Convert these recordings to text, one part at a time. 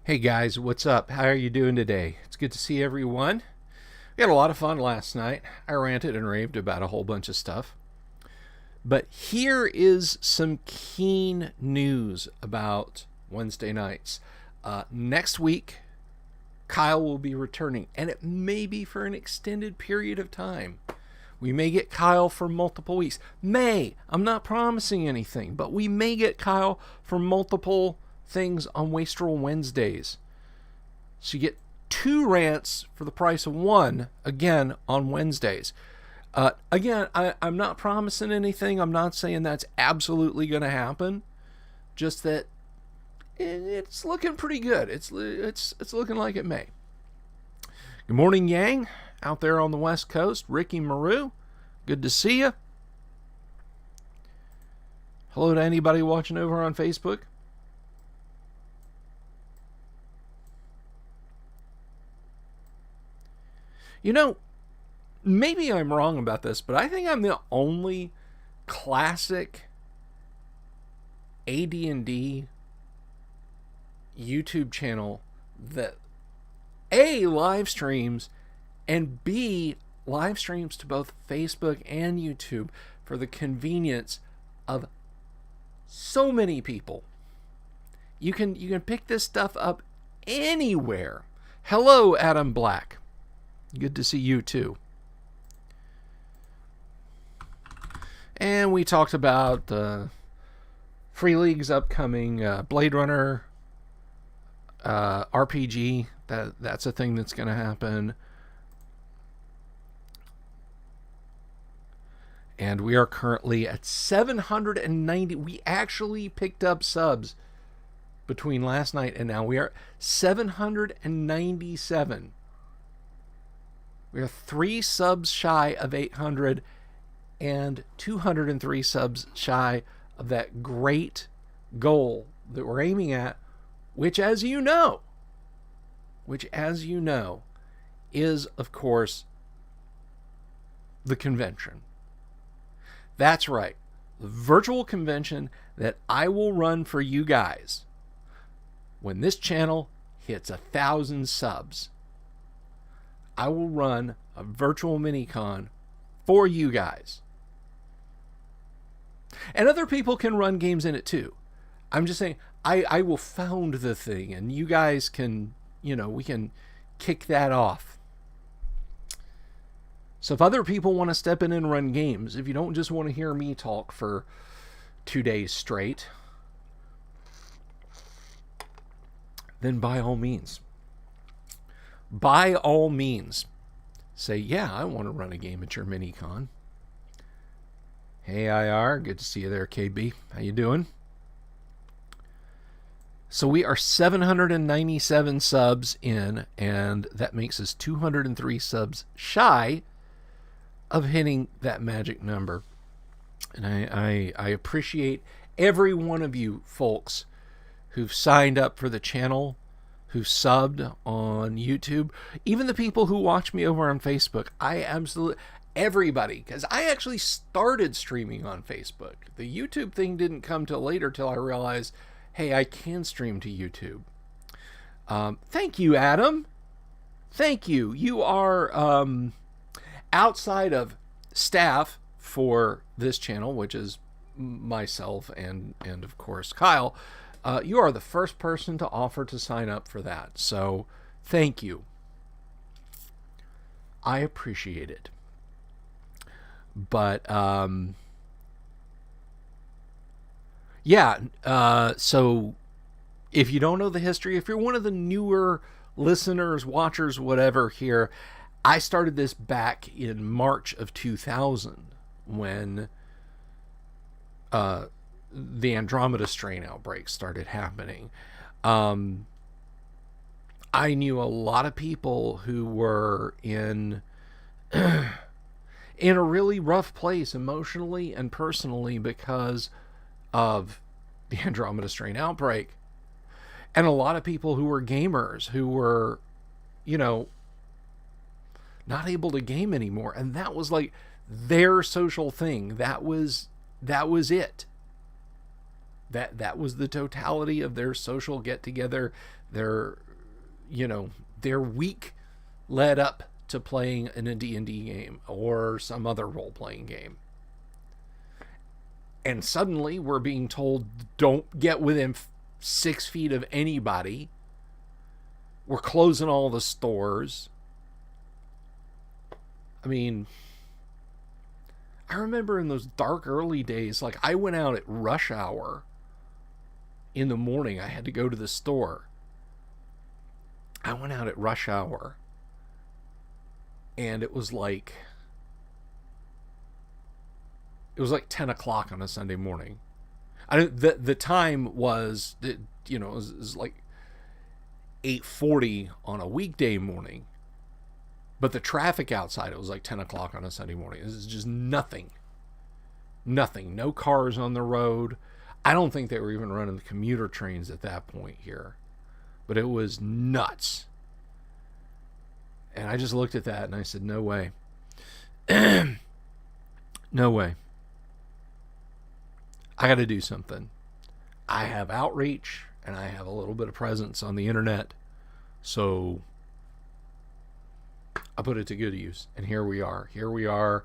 Hey guys, what's up? How are you doing today? It's good to see everyone. We had a lot of fun last night. I ranted and raved about a whole bunch of stuff. But here is some keen news about Wednesday nights. Next week, Kyle will be returning, and it may be for an extended period of time. We may get Kyle for multiple weeks. I'm not promising anything, but we may get Kyle for multiple things on Wastrel Wednesdays. So you get 2 rants for the price of 1, again, on Wednesdays. I'm not promising anything. I'm not saying that's absolutely going to happen. Just that it's looking pretty good. It's looking like it may. Good morning, Yang, out there on the West Coast. Ricky Maru, good to see you. Hello to anybody watching over on Facebook. You know, maybe I'm wrong about this, but I think I'm the only classic AD&D YouTube channel that A, live streams, and B, live streams to both Facebook and YouTube for the convenience of so many people. You can pick this stuff up anywhere. Hello, Adam Black. Good to see you too. And we talked about Free League's upcoming Blade Runner RPG. That's a thing that's going to happen. And we are currently at 790. We actually picked up subs between last night and now. We are 797. We are 3 subs shy of 800 and 203 subs shy of that great goal that we're aiming at, which as you know, is, of course, the convention. That's right. The virtual convention that I will run for you guys when this channel hits 1,000 subs. I will run a virtual mini-con for you guys. And other people can run games in it too. I'm just saying, I will found the thing, and you guys can, we can kick that off. So if other people want to step in and run games, if you don't just want to hear me talk for 2 days straight, then by all means, say, yeah, I want to run a game at your mini-con. Hey, IR, good to see you there, KB. How you doing? So we are 797 subs in, and that makes us 203 subs shy of hitting that magic number. And I appreciate every one of you folks who've signed up for the channel, who subbed on YouTube, even the people who watch me over on Facebook. Everybody, because I actually started streaming on Facebook. The YouTube thing didn't come till later, till I realized, hey, I can stream to YouTube. Thank you, Adam. Thank you. You are outside of staff for this channel, which is myself and of course Kyle. You are the first person to offer to sign up for that. So thank you. I appreciate it. But so if you don't know the history, if you're one of the newer listeners, watchers, whatever here, I started this back in March of 2000 when the Andromeda strain outbreak started happening. I knew a lot of people who were in a really rough place emotionally and personally because of the Andromeda strain outbreak. And a lot of people who were gamers who were, not able to game anymore. And that was like their social thing. That was it. that was the totality of their social get together. Their, their week led up to playing in a D&D game or some other role-playing game. And suddenly we're being told, don't get within 6 feet of anybody. We're closing all the stores. I mean, I remember in those dark early days, like I went out at rush hour in the morning. I had to go to the store. I went out at rush hour, and it was like 10 o'clock on a Sunday morning. The time was, it was like 8:40 on a weekday morning. But the traffic outside, it was like 10 o'clock on a Sunday morning. This is just nothing. Nothing. No cars on the road. I don't think they were even running the commuter trains at that point here. But it was nuts. And I just looked at that and I said, no way. No way. I got to do something. I have outreach and I have a little bit of presence on the internet. So I put it to good use. And here we are. Here we are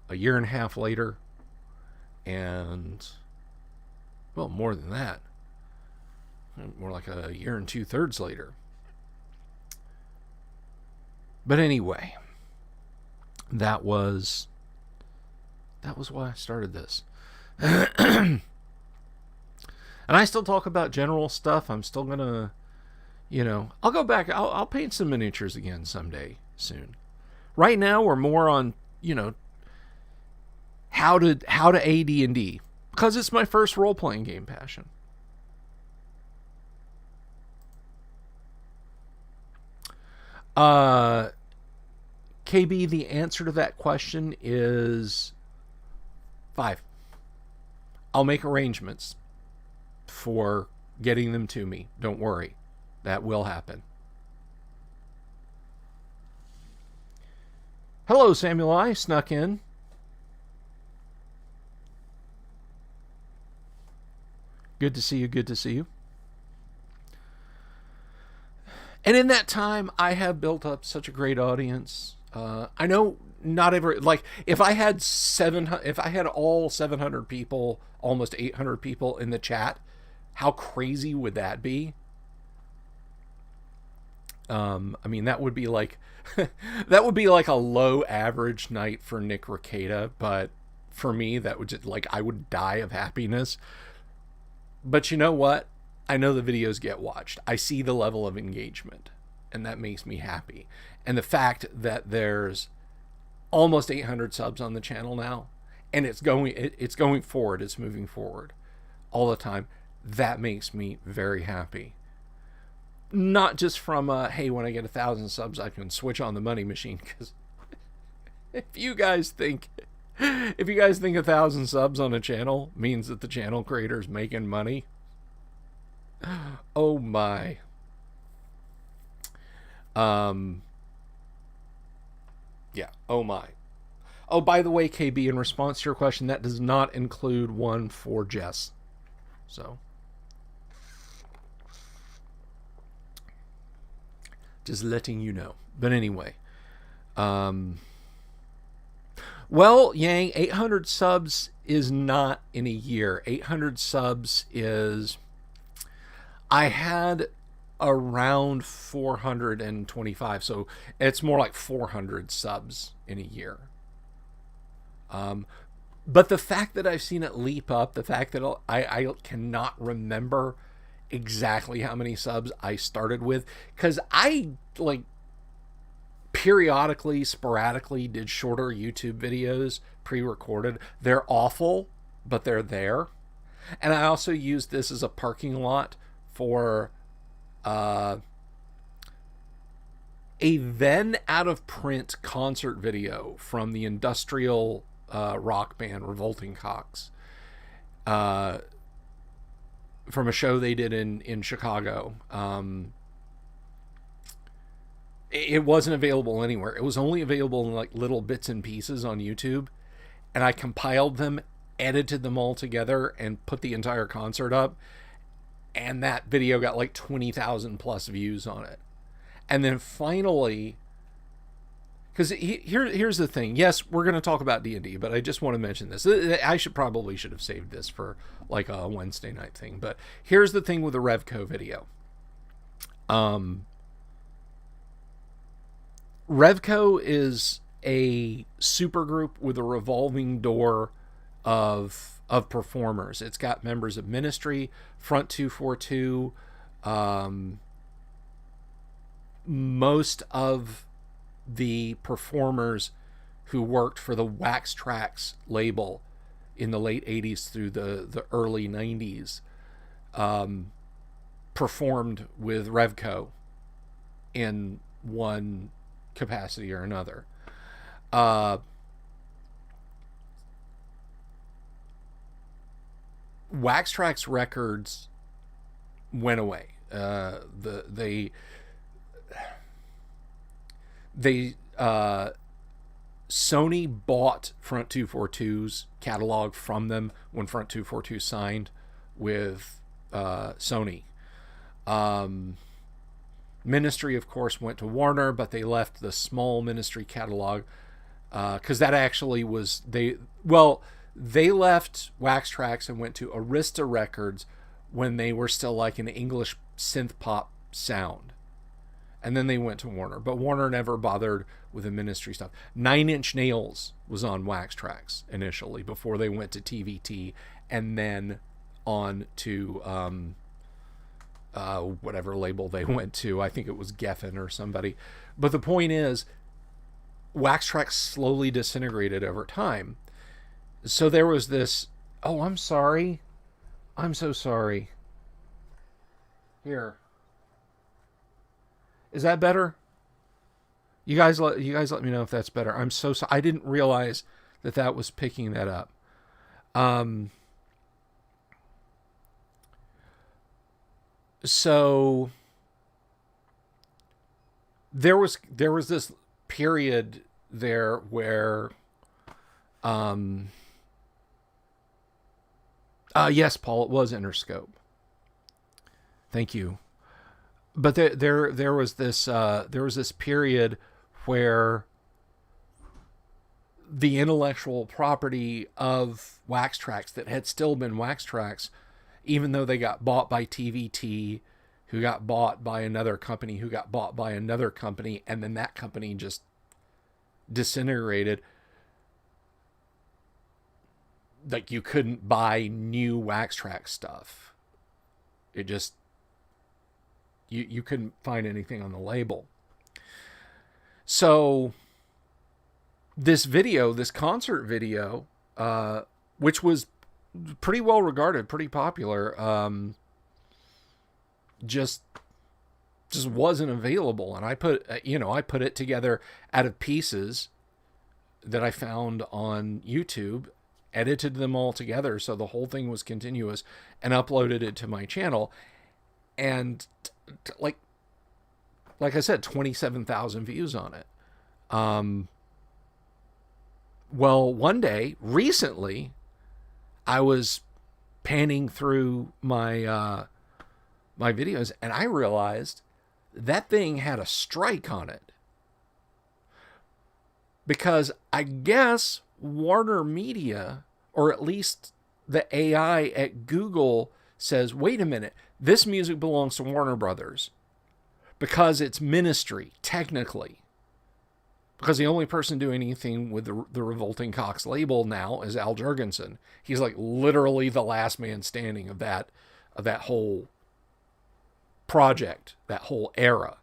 a year and a half later. And, well, more than that. More like a year and 2/3 later. But anyway, that was why I started this. And I still talk about general stuff. I'm still gonna, I'll go back. I'll paint some miniatures again someday soon. Right now, we're more on, how to AD&D, because it's my first role-playing game passion. KB, the answer to that question is 5. I'll make arrangements for getting them to me. Don't worry. That will happen. Hello, Samuel. I snuck in. Good to see you. Good to see you. And in that time, I have built up such a great audience. I know not every, like, if I had all 700 people, almost 800 people in the chat, how crazy would that be? I mean, that would be like, that would be like a low average night for Nick Rekieta, but for me, that would just, like, I would die of happiness. But you know what? I know the videos get watched. I see the level of engagement, and that makes me happy. And the fact that there's almost 800 subs on the channel now, and it's going forward, it's moving forward all the time, that makes me very happy. Not just from hey, when I get 1,000 subs, I can switch on the money machine, because if you guys think 1,000 subs on a channel means that the channel creator's making money, oh my. Yeah, oh my. Oh, by the way, KB, in response to your question, that does not include one for Jess. So, just letting you know. But anyway, well, Yang, 800 subs is not in a year. 800 subs is, I had around 425, so it's more like 400 subs in a year. But the fact that I've seen it leap up, the fact that I cannot remember exactly how many subs I started with, because I, like, periodically, sporadically did shorter YouTube videos pre-recorded. They're awful, but they're there. And I also used this as a parking lot for a then out of print concert video from the industrial rock band Revolting Cocks, from a show they did in Chicago. It wasn't available anywhere. It was only available in like little bits and pieces on YouTube, and I compiled them edited them all together and put the entire concert up, and that video got like 20,000 plus views on it. And then finally, because here's the thing. Yes, we're going to talk about D&D, but I just want to mention this. I should have saved this for like a Wednesday night thing. But here's the thing with the Revco video. Revco is a super group with a revolving door of performers. It's got members of Ministry, Front 242, most of the performers who worked for the Wax Trax label in the late 80s through the early 90s performed with Revco in one capacity or another. Wax Trax Records went away. Sony bought Front 242's catalog from them when Front 242 signed with Sony. Ministry, of course, went to Warner, but they left the small Ministry catalog because that actually was they left Wax Trax and went to Arista Records when they were still like an English synth pop sound. And then they went to Warner. But Warner never bothered with the Ministry stuff. 9 Inch Nails was on Wax Trax initially before they went to TVT and then on to whatever label they went to. I think it was Geffen or somebody. But the point is, Wax Trax slowly disintegrated over time. So there was this, oh, I'm sorry. I'm so sorry. Here. Is that better? You guys let me know if that's better. I'm so sorry. I didn't realize that was picking that up. So there was this period there where yes, Paul, it was Interscope. Thank you. But there was this period where the intellectual property of Wax Trax that had still been Wax Trax, even though they got bought by TVT, who got bought by another company, who got bought by another company, and then that company just disintegrated. Like, you couldn't buy new Wax Trax stuff. It just, you couldn't find anything on the label. So this concert video, which was pretty well regarded, pretty popular, just wasn't available. And I put it together out of pieces that I found on YouTube, edited them all together so the whole thing was continuous, and uploaded it to my channel. And like I said, 27,000 views on it. Well, one day recently, I was panning through my my videos, and I realized that thing had a strike on it, because I guess Warner Media, or at least the AI at Google, says, wait a minute, this music belongs to Warner Brothers because it's Ministry, technically. Because the only person doing anything with the Revolting Cocks label now is Al Jurgensen. He's like literally the last man standing of that whole project, that whole era.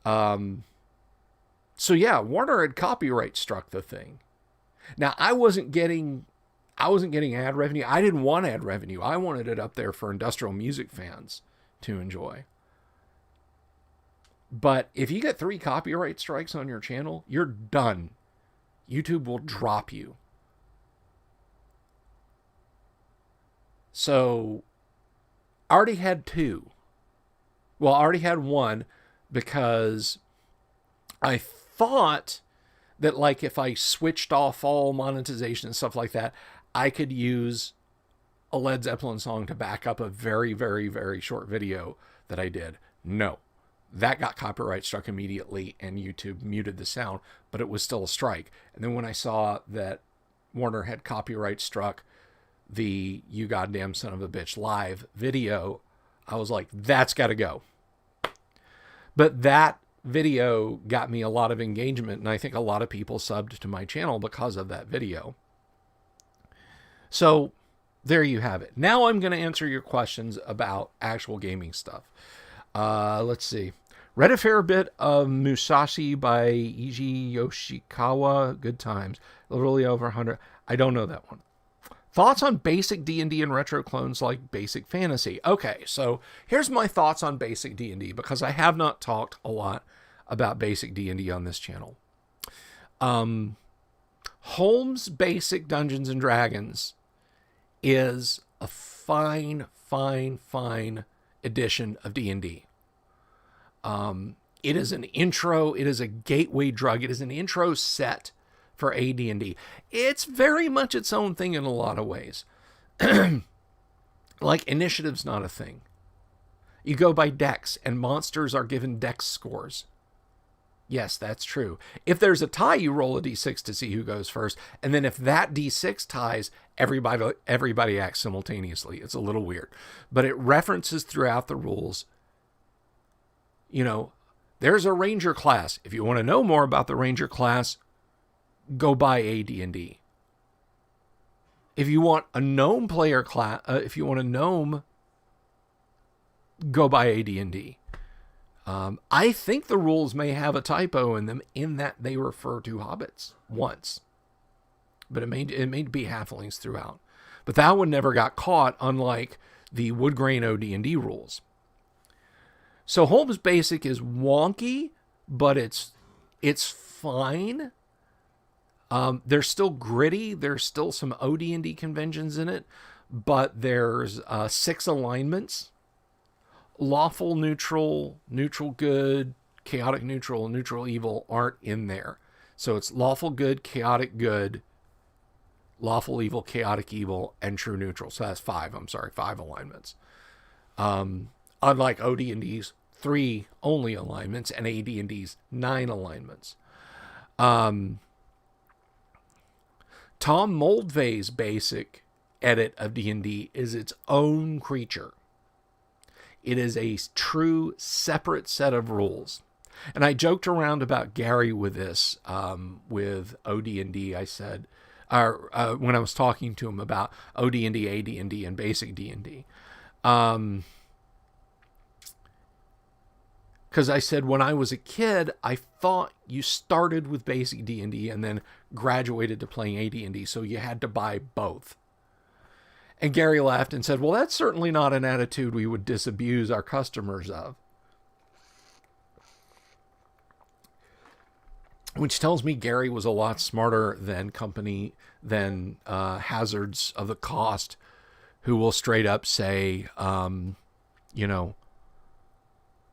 So yeah, Warner had copyright struck the thing. Now, I wasn't getting ad revenue. I didn't want ad revenue. I wanted it up there for industrial music fans to enjoy. But if you get 3 copyright strikes on your channel, you're done. YouTube will drop you. So I already had 2. Well, I already had 1 because I thought that, like, if I switched off all monetization and stuff like that, I could use a Led Zeppelin song to back up a very, very, very short video that I did. No, that got copyright struck immediately and YouTube muted the sound, but it was still a strike. And then when I saw that Warner had copyright struck the "You Goddamn Son of a Bitch" live video, I was like, that's got to go. But that video got me a lot of engagement, and I think a lot of people subbed to my channel because of that video. So there you have it. Now I'm going to answer your questions about actual gaming stuff. Let's see. Read a fair bit of Musashi by Eiji Yoshikawa. Good times. Literally over 100. I don't know that one. Thoughts on basic D&D and retro clones like basic fantasy. Okay, so here's my thoughts on basic D&D, because I have not talked a lot about basic D&D on this channel. Holmes' Basic Dungeons and Dragons is a fine, fine, fine edition of D&D. It is an intro. It is a gateway drug. It is an intro set for AD&D. It's very much its own thing in a lot of ways. Like, initiative's not a thing. You go by dex, and monsters are given dex scores. Yes, that's true. If there's a tie, you roll a d6 to see who goes first. And then if that d6 ties, everybody acts simultaneously. It's a little weird. But it references throughout the rules, you know, there's a ranger class. If you want to know more about the ranger class, go buy AD&D. If you want a gnome player class, if you want a gnome, go buy AD&D. I think the rules may have a typo in them in that they refer to hobbits once. But it may be halflings throughout. But that one never got caught, unlike the Woodgrain OD&D rules. So Holmes Basic is wonky, but it's fine. They're still gritty. There's still some OD&D conventions in it, but there's 6 alignments. Lawful neutral, neutral good, chaotic neutral, and neutral evil aren't in there. So it's lawful good, chaotic good, lawful evil, chaotic evil, and true neutral. So that's 5 alignments. Unlike OD&D's 3 only alignments and AD&D's 9 alignments. Tom Moldvay's basic edit of D&D is its own creature. It is a true separate set of rules. And I joked around about Gary with this, with OD&D. I said, when I was talking to him about OD&D, AD&D, and basic D&D. Because I said, when I was a kid, I thought you started with basic D&D and then graduated to playing AD&D, so you had to buy both. And Gary laughed and said, well, that's certainly not an attitude we would disabuse our customers of. Which tells me Gary was a lot smarter than Hazards of the Cost, who will straight up say, you know,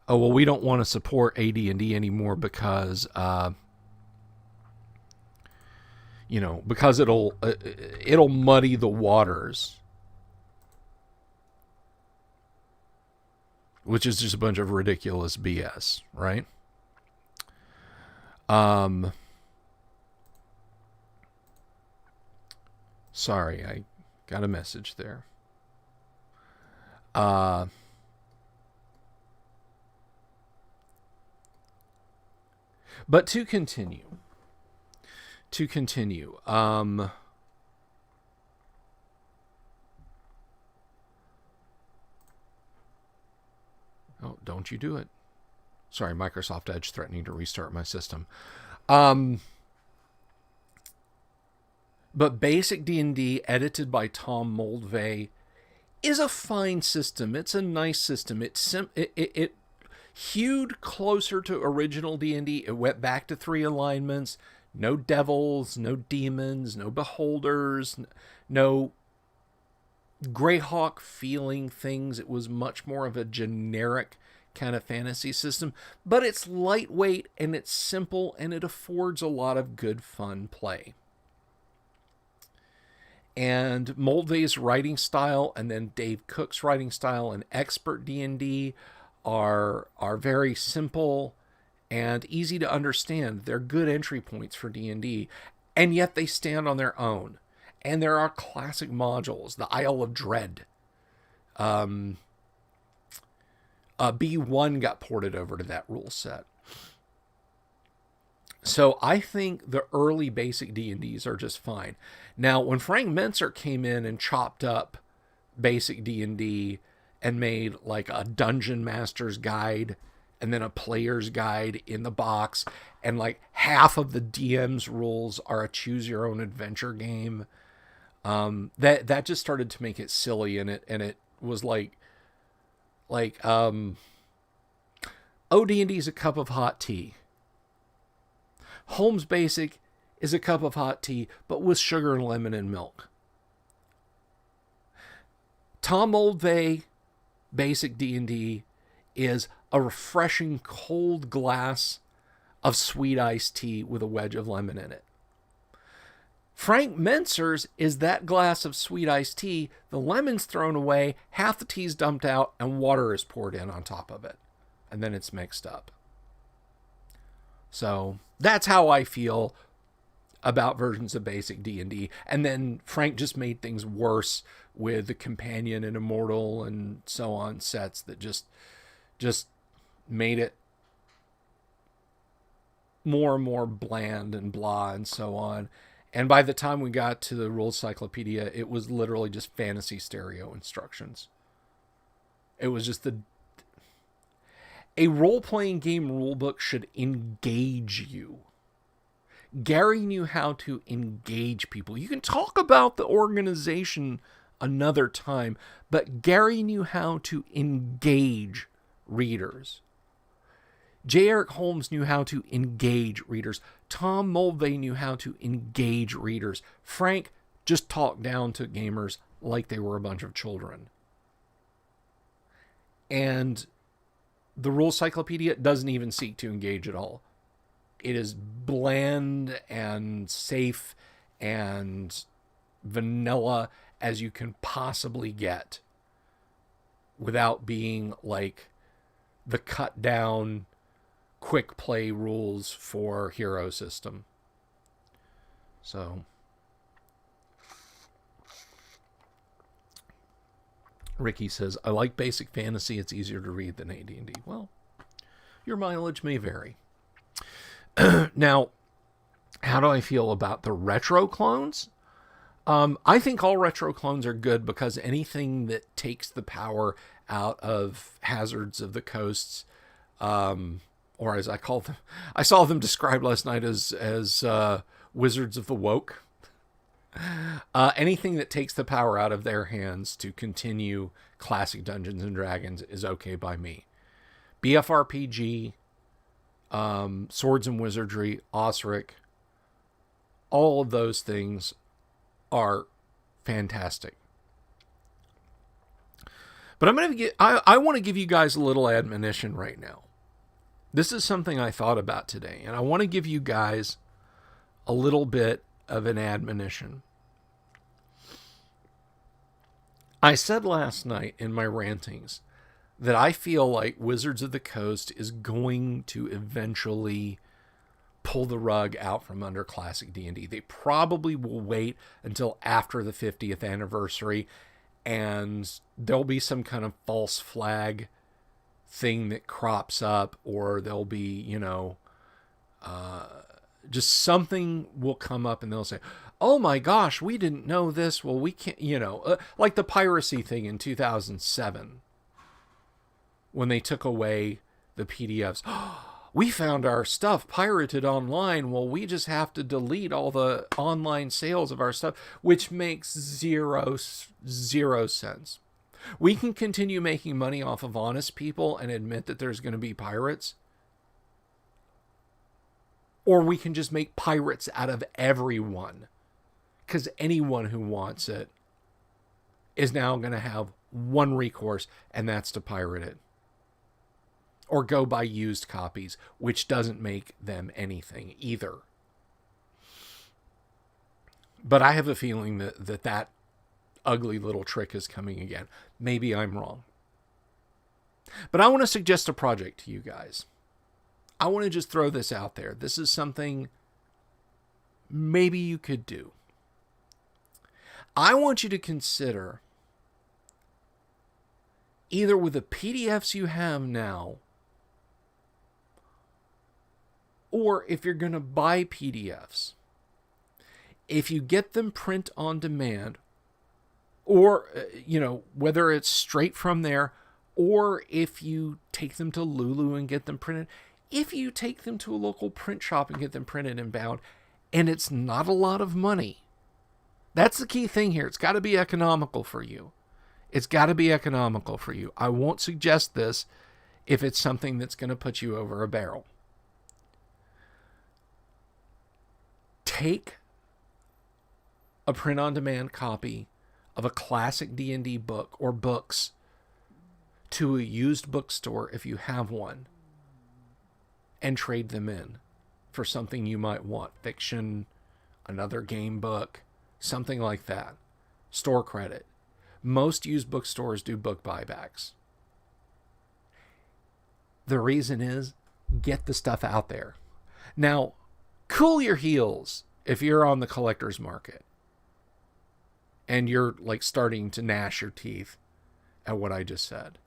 oh, well, we don't want to support AD&D anymore because, you know, because it'll muddy the waters. Which is just a bunch of ridiculous BS, right? Sorry, I got a message there. But to continue. Oh, don't you do it. Sorry, Microsoft Edge threatening to restart my system. But basic D&D edited by Tom Moldvay is a fine system. It's a nice system. It hewed closer to original D&D. It went back to 3 alignments. No devils, no demons, no beholders, no Greyhawk feeling things. It was much more of a generic kind of fantasy system, but it's lightweight and it's simple and it affords a lot of good fun play. And Moldvay's writing style and then Dave Cook's writing style and expert D&D are very simple and easy to understand. They're good entry points for D&D, and yet they stand on their own. And there are classic modules, the Isle of Dread. B1 got ported over to that rule set. So I think the early basic D&Ds are just fine. Now, when Frank Mentzer came in and chopped up basic D&D and made like a Dungeon Master's Guide and then a Player's Guide in the box, and like half of the DM's rules are a choose-your-own-adventure game, that just started to make it silly, and it was like D&D is a cup of hot tea. Holmes Basic is a cup of hot tea, but with sugar and lemon and milk. Tom Moldvay Basic D&D is a refreshing cold glass of sweet iced tea with a wedge of lemon in it. Frank Mentzer's is that glass of sweet iced tea, the lemon's thrown away, half the tea's dumped out, and water is poured in on top of it. And then it's mixed up. So that's how I feel about versions of basic D&D. And then Frank just made things worse with the Companion and Immortal and so on sets that just made it more and more bland and blah and so on. And by the time we got to the Rules Cyclopedia, it was literally just fantasy stereo instructions. It was just a role-playing game rulebook should engage you. Gary knew how to engage people. You can talk about the organization another time, but Gary knew how to engage readers. J. Eric Holmes knew how to engage readers. Tom Moldvay knew how to engage readers. Frank just talked down to gamers like they were a bunch of children. And the Rules Cyclopedia doesn't even seek to engage at all. It is bland and safe and vanilla as you can possibly get without being like the cut down quick play rules for hero system. So Ricky says, I like basic fantasy. It's easier to read than AD&D. Well, your mileage may vary. Now, how do I feel about the retro clones? I think all retro clones are good because anything that takes the power out of Hazards of the Coasts, or as I call them, I saw them described last night as Wizards of the Woke. Anything that takes the power out of their hands to continue classic Dungeons and Dragons is okay by me. BFRPG, Swords and Wizardry, Osric, all of those things are fantastic. But I want to give you guys a little admonition right now. This is something I thought about today, and I want to give you guys a little bit of an admonition. I said last night in my rantings that I feel like Wizards of the Coast is going to eventually pull the rug out from under classic D&D. They probably will wait until after the 50th anniversary, and there'll be some kind of false flag thing that crops up, or there'll be, just something will come up and they'll say, oh my gosh, we didn't know this. Well, we can't, like the piracy thing in 2007 when they took away the PDFs. We found our stuff pirated online. Well, we just have to delete all the online sales of our stuff, which makes zero sense. We can continue making money off of honest people and admit that there's going to be pirates. Or we can just make pirates out of everyone. Because anyone who wants it is now going to have one recourse, and that's to pirate it. Or go buy used copies, which doesn't make them anything either. But I have a feeling that ugly little trick is coming again. Maybe I'm wrong. But I want to suggest a project to you guys. I want to just throw this out there. This is something maybe you could do. I want you to consider, either with the PDFs you have now, or if you're going to buy PDFs, if you get them print on demand, or, whether it's straight from there, or if you take them to Lulu and get them printed, if you take them to a local print shop and get them printed and bound, and it's not a lot of money. That's the key thing here. It's got to be economical for you. It's got to be economical for you. I won't suggest this if it's something that's going to put you over a barrel. Take a print-on-demand copy of a classic D&D book or books to a used bookstore if you have one, and trade them in for something you might want. Fiction, another game book, something like that. Store credit. Most used bookstores do book buybacks. The reason is, get the stuff out there. Now, cool your heels if you're on the collector's market and you're like starting to gnash your teeth at what I just said.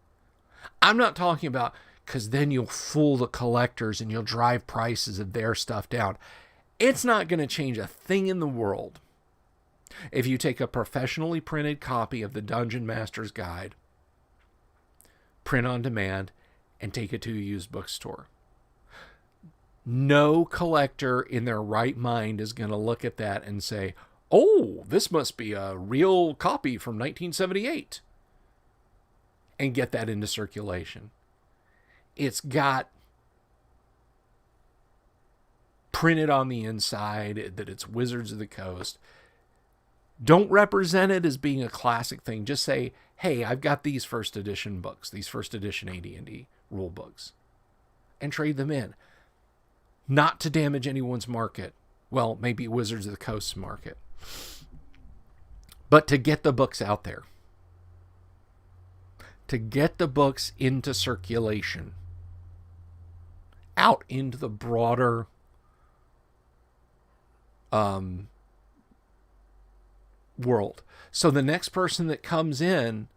I'm not talking about, because then you'll fool the collectors and you'll drive prices of their stuff down. It's not going to change a thing in the world if you take a professionally printed copy of the Dungeon Master's Guide, print on demand, and take it to a used bookstore. No collector in their right mind is going to look at that and say, oh, this must be a real copy from 1978, and get that into circulation. It's got printed on the inside that it's Wizards of the Coast. Don't represent it as being a classic thing. Just say, hey, I've got these first edition books, these first edition AD&D rule books, and trade them in. Not to damage anyone's market. Well, maybe Wizards of the Coast's market. But to get the books out there. To get the books into circulation. Out into the broader world. So the next person that comes in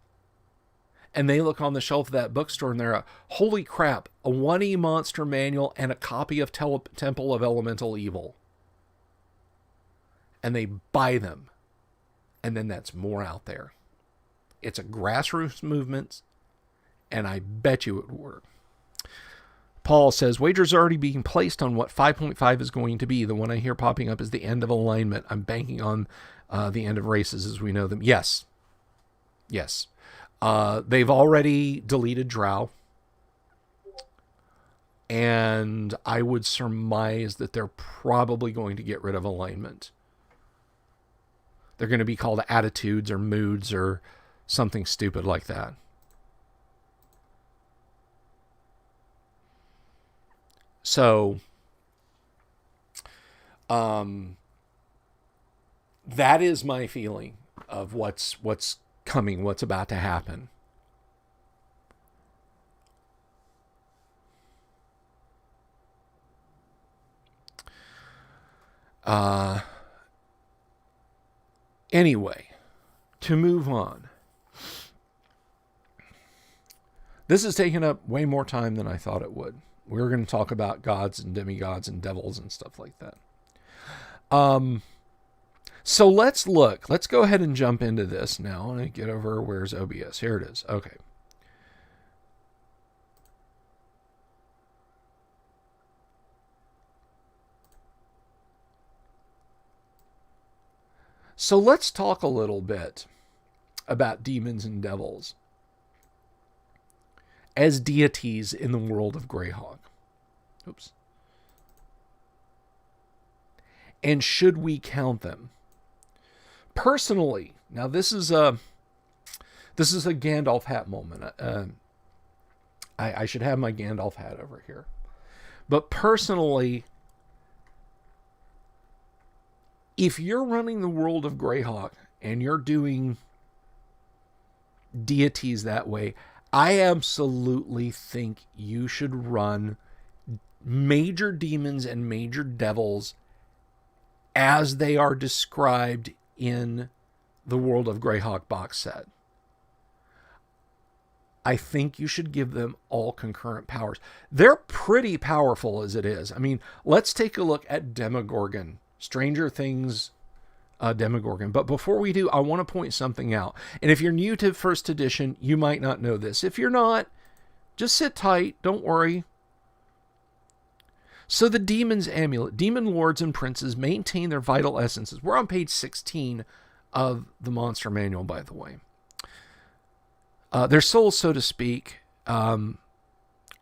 and they look on the shelf of that bookstore and they're holy crap, a 1E monster manual and a copy of Temple of Elemental Evil. And they buy them. And then that's more out there. It's a grassroots movement, and I bet you it would work. Paul says, wagers are already being placed on what 5.5 is going to be. The one I hear popping up is the end of alignment. I'm banking on the end of races as we know them. Yes. Yes. They've already deleted Drow. And I would surmise that they're probably going to get rid of alignment. They're going to be called attitudes or moods or something stupid like that. So, that is my feeling of what's coming, what's about to happen. Anyway, to move on. This has taken up way more time than I thought it would. We're going to talk about gods and demigods and devils and stuff like that. So let's look. Let's go ahead and jump into this now. I'm going to get over, where's OBS? Here it is. Okay. So let's talk a little bit about demons and devils as deities in the world of Greyhawk. Oops. And should we count them? Personally, now this is a Gandalf hat moment. I should have my Gandalf hat over here. But personally, If you're running the world of Greyhawk and you're doing deities that way, I absolutely think you should run major demons and major devils as they are described in the World of Greyhawk box set. I think you should give them all concurrent powers. They're pretty powerful as it is. I mean, let's take a look at Demogorgon. Stranger Things Demogorgon. But before we do, I want to point something out. And if you're new to first edition, you might not know this. If you're not, just sit tight. Don't worry. So the Demon's Amulet. Demon lords and princes maintain their vital essences. We're on page 16 of the Monster Manual, by the way. Their souls, so to speak,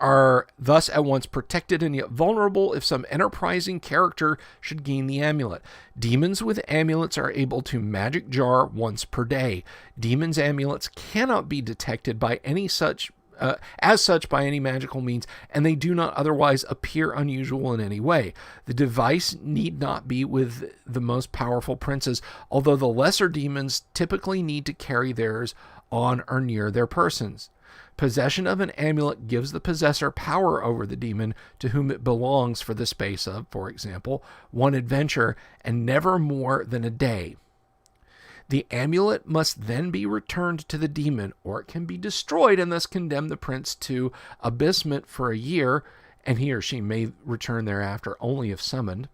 are thus at once protected and yet vulnerable if some enterprising character should gain the amulet. Demons with amulets are able to magic jar once per day. Demons' amulets cannot be detected by any such by any magical means, and they do not otherwise appear unusual in any way. The device need not be with the most powerful princes, although the lesser demons typically need to carry theirs on or near their persons. Possession of an amulet gives the possessor power over the demon to whom it belongs for the space of, for example, one adventure and never more than a day. The amulet must then be returned to the demon, or it can be destroyed and thus condemn the prince to abysmment for a year, and he or she may return thereafter only if summoned.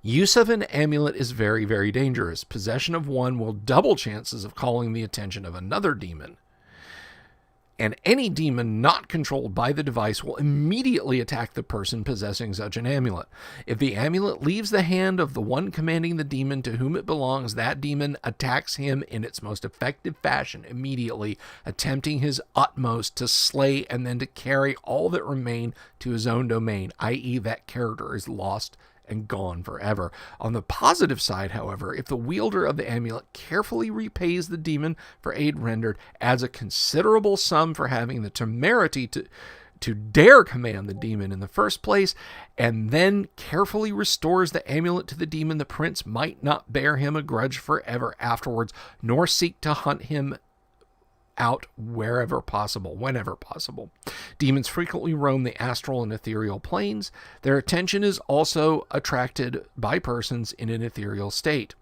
Use of an amulet is very, very dangerous. Possession of one will double chances of calling the attention of another demon. And any demon not controlled by the device will immediately attack the person possessing such an amulet. If the amulet leaves the hand of the one commanding the demon to whom it belongs, that demon attacks him in its most effective fashion immediately, attempting his utmost to slay and then to carry all that remain to his own domain, i.e. that character is lost and gone forever. On the positive side, however, if the wielder of the amulet carefully repays the demon for aid rendered, adds a considerable sum for having the temerity to dare command the demon in the first place, and then carefully restores the amulet to the demon, the prince might not bear him a grudge forever afterwards, nor seek to hunt him out whenever possible. Demons frequently roam the astral and ethereal planes. Their attention is also attracted by persons in an ethereal state.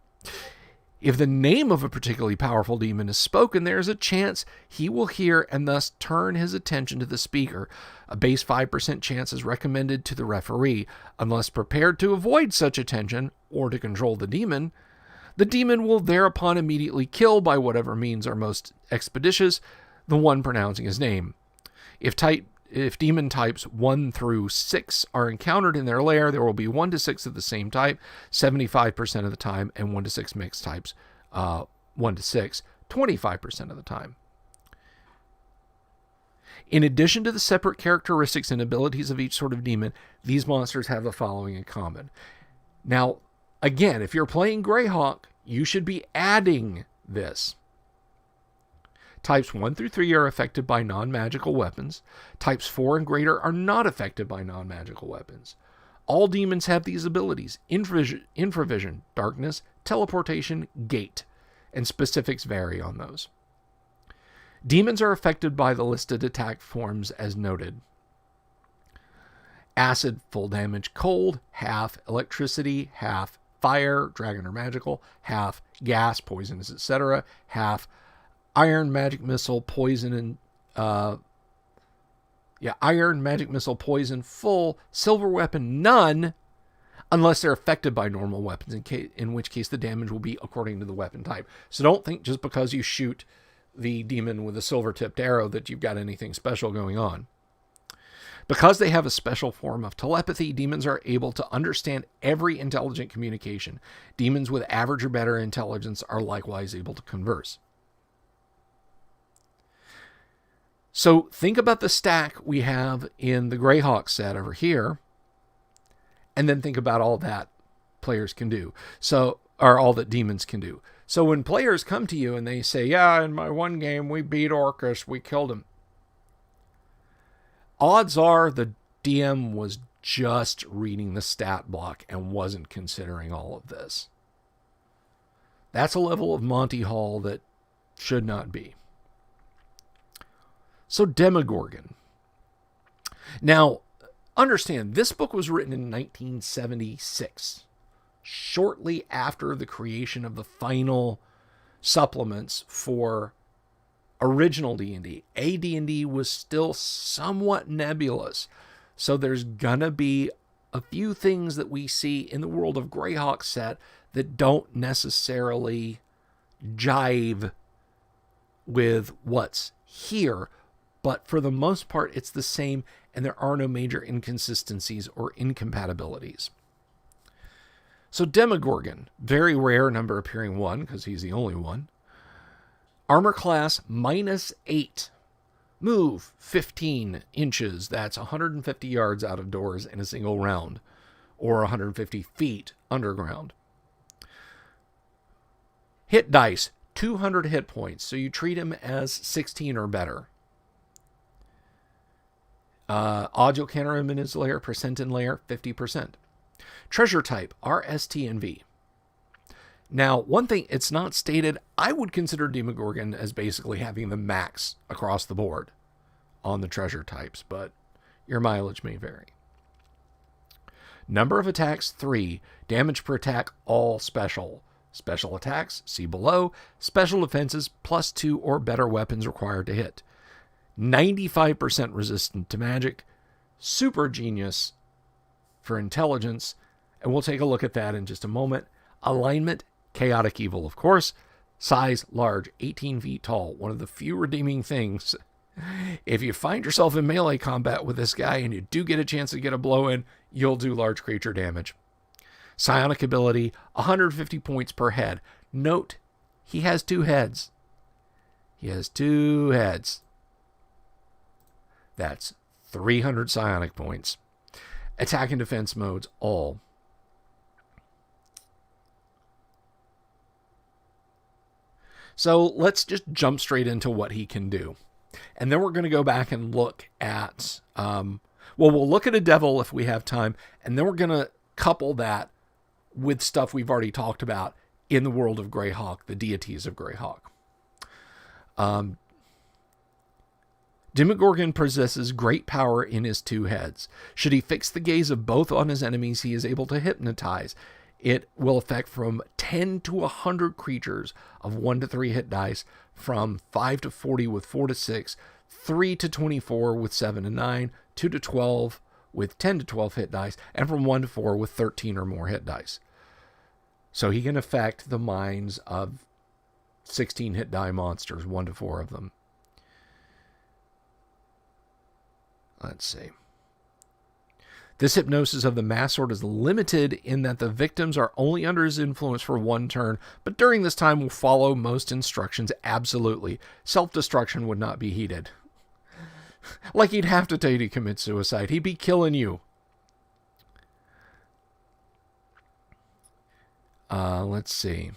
If the name of a particularly powerful demon is spoken, there is a chance he will hear and thus turn his attention to the speaker. A base 5% chance is recommended to the referee. Unless prepared to avoid such attention or to control the demon will thereupon immediately kill, by whatever means are most expeditious, the one pronouncing his name. If demon types 1 through 6 are encountered in their lair, there will be 1 to 6 of the same type, 75% of the time, and 1 to 6 mixed types, 1 to 6, 25% of the time. In addition to the separate characteristics and abilities of each sort of demon, these monsters have the following in common. Now, again, if you're playing Greyhawk, you should be adding this. Types 1 through 3 are affected by non-magical weapons. Types 4 and greater are not affected by non-magical weapons. All demons have these abilities: infravision, darkness, teleportation, gate, and specifics vary on those. Demons are affected by the listed attack forms as noted. Acid, full damage; cold, half; electricity, half; fire, dragon or magical, half; gas, poisonous, etc., half; iron, magic missile, poison, and iron, magic missile, poison, full; silver weapon, none, unless they're affected by normal weapons, in which case the damage will be according to the weapon type. So don't think just because you shoot the demon with a silver-tipped arrow that you've got anything special going on. Because they have a special form of telepathy, demons are able to understand every intelligent communication. Demons with average or better intelligence are likewise able to converse. So think about the stack we have in the Greyhawk set over here, and then think about all that players can do. Or all that demons can do. So when players come to you and they say, yeah, in my one game we beat Orcus, we killed him, odds are the DM was just reading the stat block and wasn't considering all of this. That's a level of Monty Hall that should not be. So Demogorgon. Now, understand, this book was written in 1976, shortly after the creation of the final supplements for original D&D. AD&D was still somewhat nebulous, so there's gonna be a few things that we see in the World of Greyhawk set that don't necessarily jive with what's here, but for the most part, it's the same, and there are no major inconsistencies or incompatibilities. So Demogorgon, very rare number appearing 1, because he's the only one. Armor class -8. Move 15 inches. That's 150 yards out of doors in a single round, or 150 feet underground. Hit dice, 200 hit points, so you treat him as 16 or better. Odds you'll counter him in his lair, percent in lair, 50%. Treasure type, R, S, T, and V. Now, one thing, it's not stated, I would consider Demogorgon as basically having the max across the board on the treasure types, but your mileage may vary. Number of attacks, 3. Damage per attack, all special. Special attacks, see below. Special defenses, +2 or better weapons required to hit. 95% resistant to magic. Super genius for intelligence, and we'll take a look at that in just a moment. Alignment, chaotic evil, of course. Size, large, 18 feet tall. One of the few redeeming things. If you find yourself in melee combat with this guy and you do get a chance to get a blow in, you'll do large creature damage. Psionic ability, 150 points per head. Note, he has 2 heads. He has 2 heads. That's 300 psionic points. Attack and defense modes, all. So let's just jump straight into what he can do. And then we're going to go back and look at, we'll look at a devil if we have time, and then we're going to couple that with stuff we've already talked about in the world of Greyhawk, the deities of Greyhawk. Demogorgon possesses great power in his 2 heads. Should he fix the gaze of both on his enemies, he is able to hypnotize. It will affect from 10 to 100 creatures of 1 to 3 hit dice, from 5 to 40 with 4 to 6, 3 to 24 with 7 to 9, 2 to 12 with 10 to 12 hit dice, and from 1 to 4 with 13 or more hit dice. So he can affect the minds of 16 hit die monsters, 1 to 4 of them. Let's see. This hypnosis of the mass sword is limited in that the victims are only under his influence for 1 turn, but during this time will follow most instructions absolutely. Self-destruction would not be heeded. Like he'd have to tell you to commit suicide. He'd be killing you. Let's see.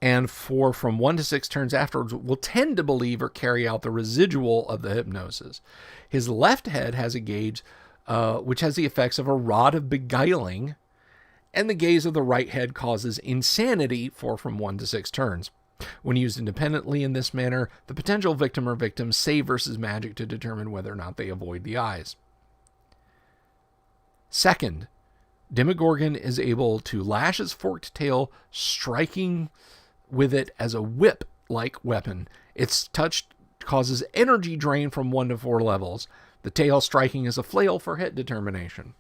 And for from 1 to 6 turns afterwards, will tend to believe or carry out the residual of the hypnosis. His left head has a gauge which has the effects of a rod of beguiling, and the gaze of the right head causes insanity for from 1 to 6 turns. When used independently in this manner, the potential victim or victims save versus magic to determine whether or not they avoid the eyes. Second, Demogorgon is able to lash his forked tail, striking with it as a whip-like weapon. Its touch causes energy drain from 1 to 4 levels. The tail striking is a flail for hit determination.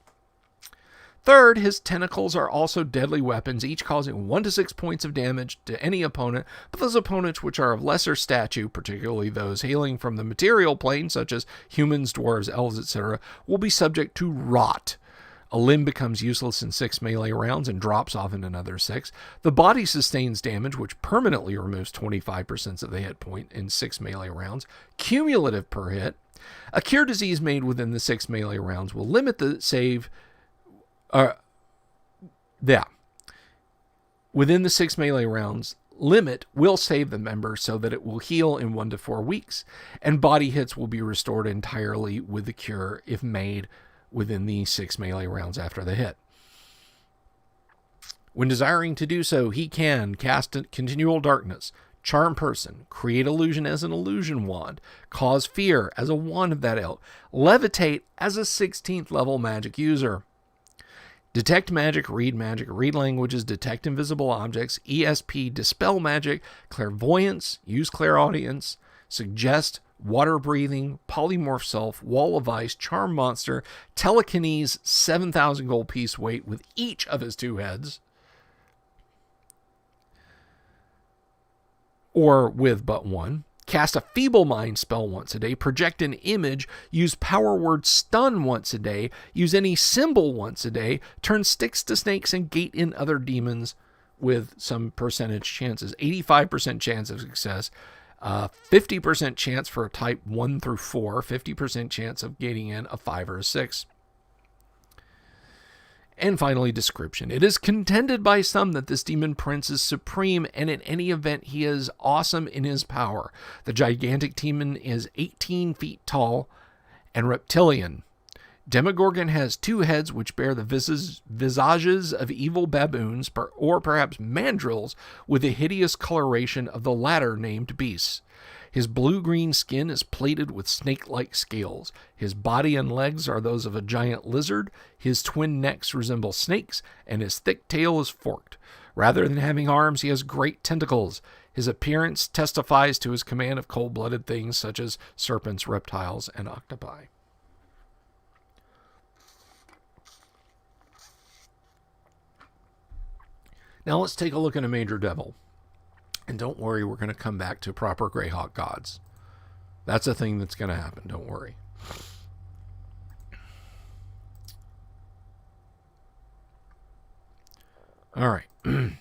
Third, his tentacles are also deadly weapons, each causing 1 to 6 points of damage to any opponent, but those opponents which are of lesser stature, particularly those hailing from the material plane, such as humans, dwarves, elves, etc., will be subject to rot. A limb becomes useless in 6 melee rounds and drops off in another 6. The body sustains damage, which permanently removes 25% of the hit point in 6 melee rounds, cumulative per hit. A cure disease made within the 6 melee rounds will limit the save. Within the 6 melee rounds, limit will save the member so that it will heal in 1 to 4 weeks, and body hits will be restored entirely with the cure if made within the 6 melee rounds after the hit. When desiring to do so, he can cast Continual Darkness, Charm Person, Create Illusion as an Illusion Wand, Cause Fear as a wand of that ilk, Levitate as a 16th level magic user, Detect Magic, Read Languages, Detect Invisible Objects, ESP, Dispel Magic, Clairvoyance, Use Clairaudience, Suggest, Water Breathing, Polymorph Self, Wall of Ice, Charm Monster, Telekinesis, 7,000 gold piece weight with each of his 2 heads, or with but 1. Cast a Feeble Mind spell once a day. Project an image. Use Power Word Stun once a day. Use any symbol once a day. Turn sticks to snakes and gate in other demons with some percentage chances. 85% chance of success. 50% chance for a type 1 through 4. 50% chance of gating in a 5 or a 6. And finally, description. It is contended by some that this demon prince is supreme, and in any event, he is awesome in his power. The gigantic demon is 18 feet tall and reptilian. Demogorgon has 2 heads which bear the visages of evil baboons, or perhaps mandrills, with the hideous coloration of the latter named beasts. His blue-green skin is plated with snake-like scales. His body and legs are those of a giant lizard. His twin necks resemble snakes, and his thick tail is forked. Rather than having arms, he has great tentacles. His appearance testifies to his command of cold-blooded things such as serpents, reptiles, and octopi. Now let's take a look at a major devil. And don't worry, we're going to come back to proper Greyhawk gods. That's a thing that's going to happen, don't worry. All right.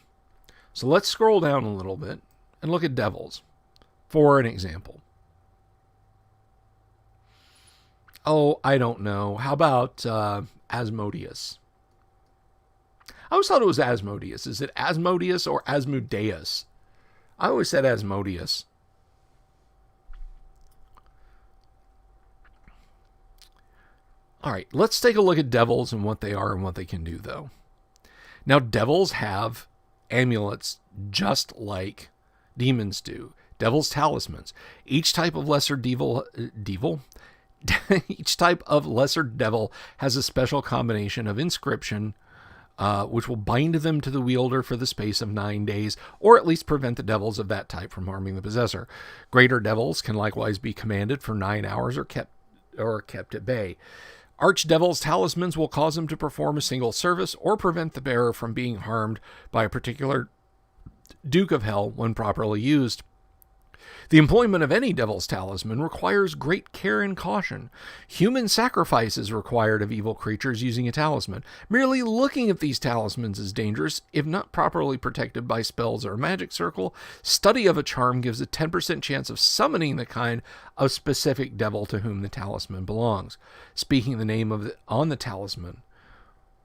So let's scroll down a little bit and look at devils for an example. Oh, I don't know. How about Asmodius? I always thought it was Asmodeus. Is it Asmodeus or Asmodeus? I always said Asmodius. All right, let's take a look at devils and what they are and what they can do, though. Now, devils have amulets just like demons do. Devil's talismans. Each type of lesser devil each type of lesser devil has a special combination of inscription, which will bind them to the wielder for the space of 9 days, or at least prevent the devils of that type from harming the possessor. Greater devils can likewise be commanded for 9 hours or kept at bay. Archdevil's talismans will cause them to perform a single service or prevent the bearer from being harmed by a particular Duke of Hell when properly used. The employment of any devil's talisman requires great care and caution. Human sacrifice is required of evil creatures using a talisman. Merely looking at these talismans is dangerous if not properly protected by spells or a magic circle. Study of a charm gives a 10% chance of summoning the kind of specific devil to whom the talisman belongs. Speaking the name on the talisman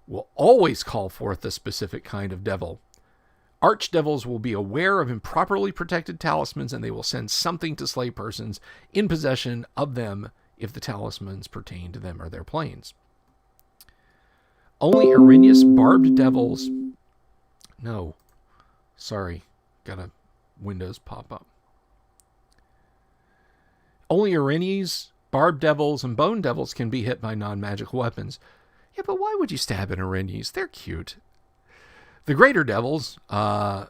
will always call forth the specific kind of devil. Archdevils will be aware of improperly protected talismans, and they will send something to slay persons in possession of them if the talismans pertain to them or their planes. Only Arrhenius barbed devils... No. Sorry. Got a Windows pop up. Only Arrhenius, barbed devils, and bone devils can be hit by non-magical weapons. Yeah, but why would you stab an Arrhenius? They're cute. The greater devils, Malebranche,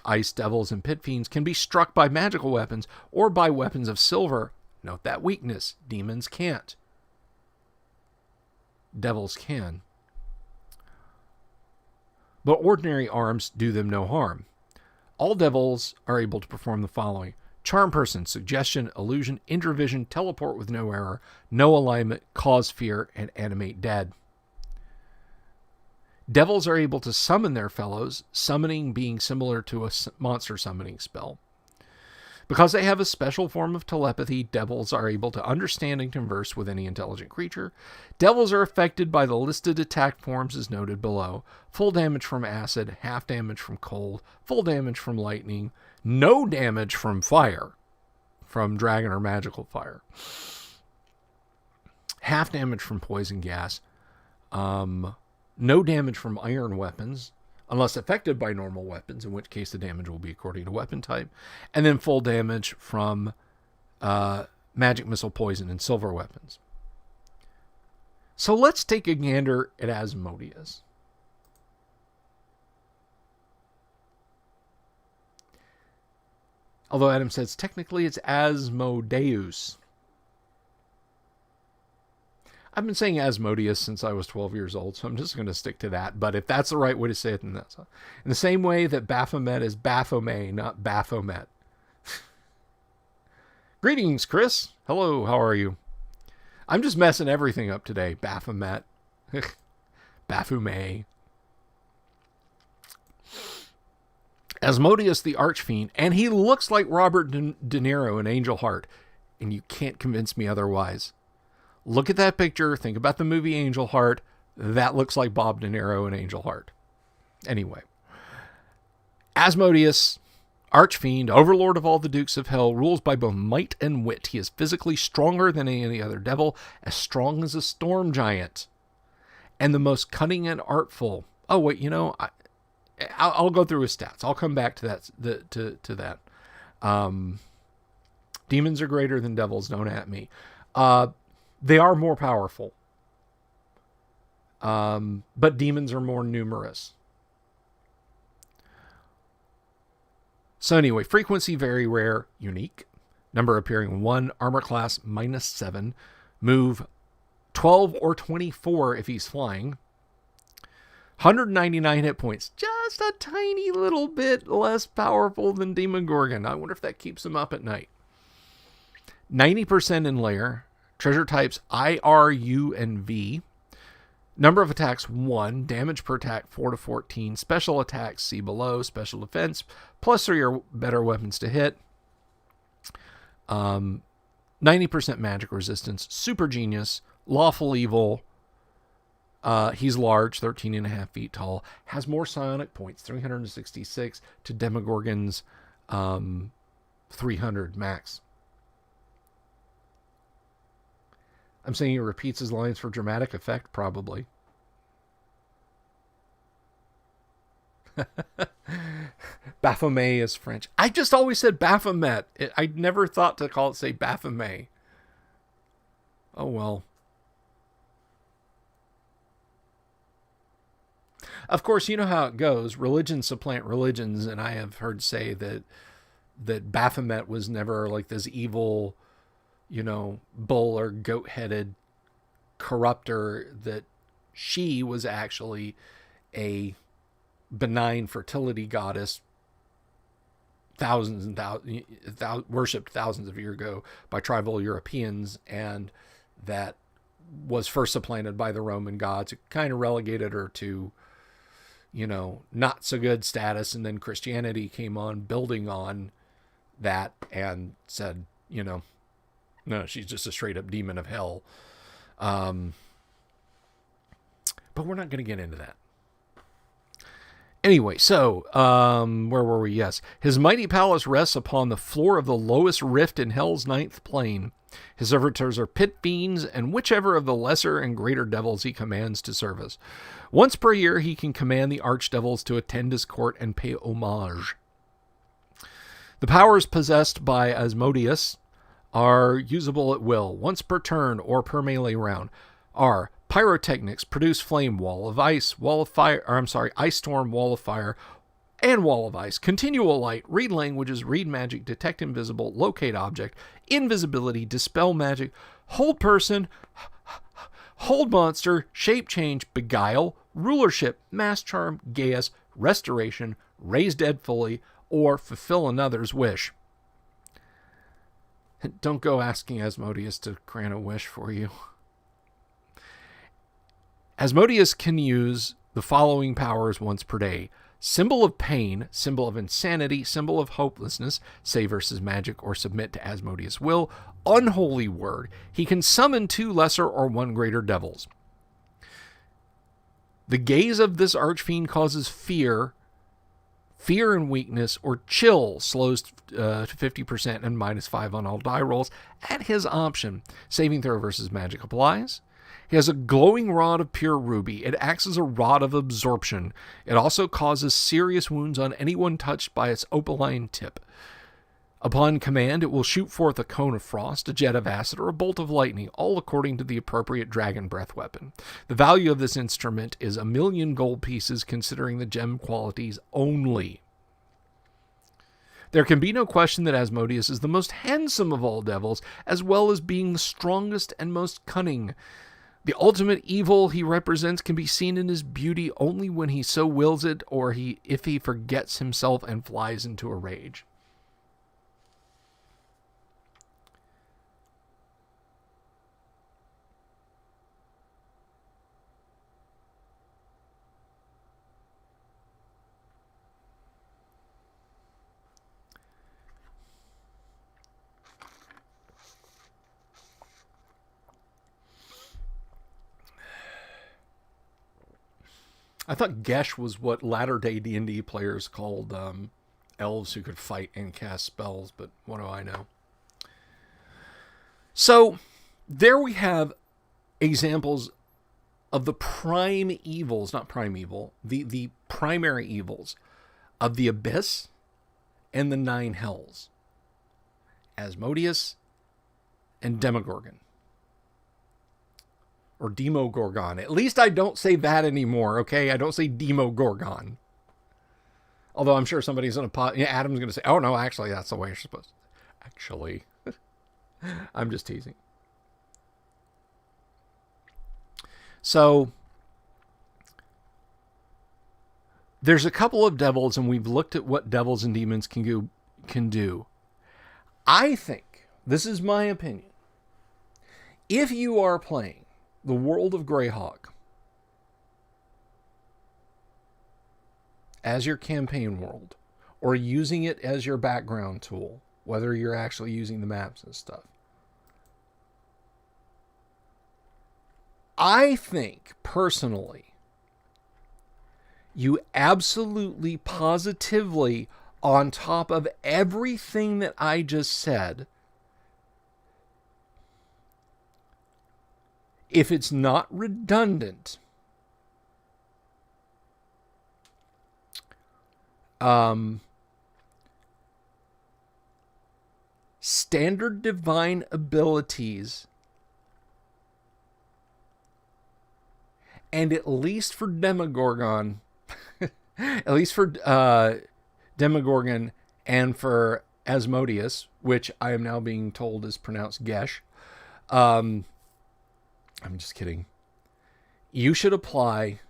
ice devils, and pit fiends can be struck by magical weapons or by weapons of silver. Note that weakness. Demons can't. Devils can. But ordinary arms do them no harm. All devils are able to perform the following: Charm Person, Suggestion, Illusion, Intravision, Teleport with no error, no alignment, Cause Fear, and Animate Dead. Devils are able to summon their fellows, summoning being similar to a monster summoning spell. Because they have a special form of telepathy, devils are able to understand and converse with any intelligent creature. Devils are affected by the listed attack forms as noted below. Full damage from acid, half damage from cold, full damage from lightning, no damage from fire, from dragon or magical fire. Half damage from poison gas. No damage from iron weapons, unless affected by normal weapons, in which case the damage will be according to weapon type. And then full damage from magic missile, poison, and silver weapons. So let's take a gander at Asmodius. Although Adam says technically it's Asmodeus. I've been saying Asmodius since I was 12 years old, so I'm just going to stick to that. But if that's the right way to say it, then that's in the same way that Baphomet is Baphomet, not Baphomet. Greetings, Chris. Hello, how are you? I'm just messing everything up today. Baphomet. Baphomet. Asmodeus the Archfiend, and he looks like Robert De Niro in Angel Heart, and you can't convince me otherwise. Look at that picture. Think about the movie Angel Heart. That looks like Bob De Niro in Angel Heart. Anyway. Asmodeus, Archfiend, Overlord of all the Dukes of Hell, rules by both might and wit. He is physically stronger than any other devil, as strong as a storm giant, and the most cunning and artful. Oh, wait, you know, I'll go through his stats. I'll come back to that. To that. Demons are greater than devils. Don't at me. They are more powerful. But demons are more numerous. So anyway, frequency very rare, unique. Number appearing 1, armor class -7, move 12 or 24 if he's flying. 199 hit points, just a tiny little bit less powerful than Demogorgon. I wonder if that keeps him up at night. 90% in layer. Treasure types I, R, U, and V. Number of attacks 1. Damage per attack 4 to 14. Special attacks see below. Special defense +3 or better weapons to hit. 90% magic resistance. Super genius. Lawful evil. He's large, 13.5 feet tall. Has more psionic points, 366 to Demogorgon's 300 max. I'm saying he repeats his lines for dramatic effect, probably. Baphomet is French. I just always said Baphomet. I never thought to say Baphomet. Oh, well. Of course, you know how it goes. Religions supplant religions, and I have heard say that Baphomet was never like this evil, bull or goat-headed corrupter, that she was actually a benign fertility goddess worshipped thousands of years ago by tribal Europeans, and that was first supplanted by the Roman gods. It kind of relegated her to, not so good status, and then Christianity came on, building on that, and said, no, she's just a straight up demon of hell. But we're not going to get into that. Anyway, so, where were we? Yes. His mighty palace rests upon the floor of the lowest rift in Hell's 9th plane. His servitors are pit fiends and whichever of the lesser and greater devils he commands to service. Once per year, he can command the archdevils to attend his court and pay homage. The powers possessed by Asmodius are usable at will, once per turn or per melee round, are pyrotechnics, produce flame, wall of ice, wall of fire, ice storm, wall of fire, and wall of ice, continual light, read languages, read magic, detect invisible, locate object, invisibility, dispel magic, hold person, hold monster, shape change, beguile, rulership, mass charm, geas, restoration, raise dead fully, or fulfill another's wish. Don't go asking Asmodeus to grant a wish for you. Asmodeus can use the following powers once per day: Symbol of pain, symbol of insanity, symbol of hopelessness, say versus magic or submit to Asmodeus' will, unholy word. He can summon 2 lesser or 1 greater devils. The gaze of this Archfiend causes fear and weakness, or chill slows to 50% and -5 on all die rolls at his option. Saving throw versus magic applies. He has a glowing rod of pure ruby. It acts as a rod of absorption. It also causes serious wounds on anyone touched by its opaline tip. Upon command, it will shoot forth a cone of frost, a jet of acid, or a bolt of lightning, all according to the appropriate dragon breath weapon. The value of this instrument is 1,000,000 gold pieces, considering the gem qualities only. There can be no question that Asmodeus is the most handsome of all devils, as well as being the strongest and most cunning. The ultimate evil he represents can be seen in his beauty only when he so wills it, or if he forgets himself and flies into a rage. I thought Gesh was what latter-day D&D players called elves who could fight and cast spells, but what do I know? So, there we have examples of the prime evils, not primeval, the primary evils of the Abyss and the 9 Hells. Asmodeus and Demogorgon. Or Demogorgon. At least I don't say that anymore, okay? I don't say Demogorgon. Although I'm sure somebody's going to... Yeah, Adam's going to say, oh, no, actually, that's the way you're supposed to... Actually. I'm just teasing. So, there's a couple of devils, and we've looked at what devils and demons can do. I think, this is my opinion, if you are playing the world of Greyhawk as your campaign world, or using it as your background tool, whether you're actually using the maps and stuff, I think, personally, you absolutely, positively, on top of everything that I just said, if it's not redundant, standard divine abilities, and at least for Demogorgon, at least for Demogorgon and for Asmodeus, which I am now being told is pronounced Gesh. I'm just kidding. You should apply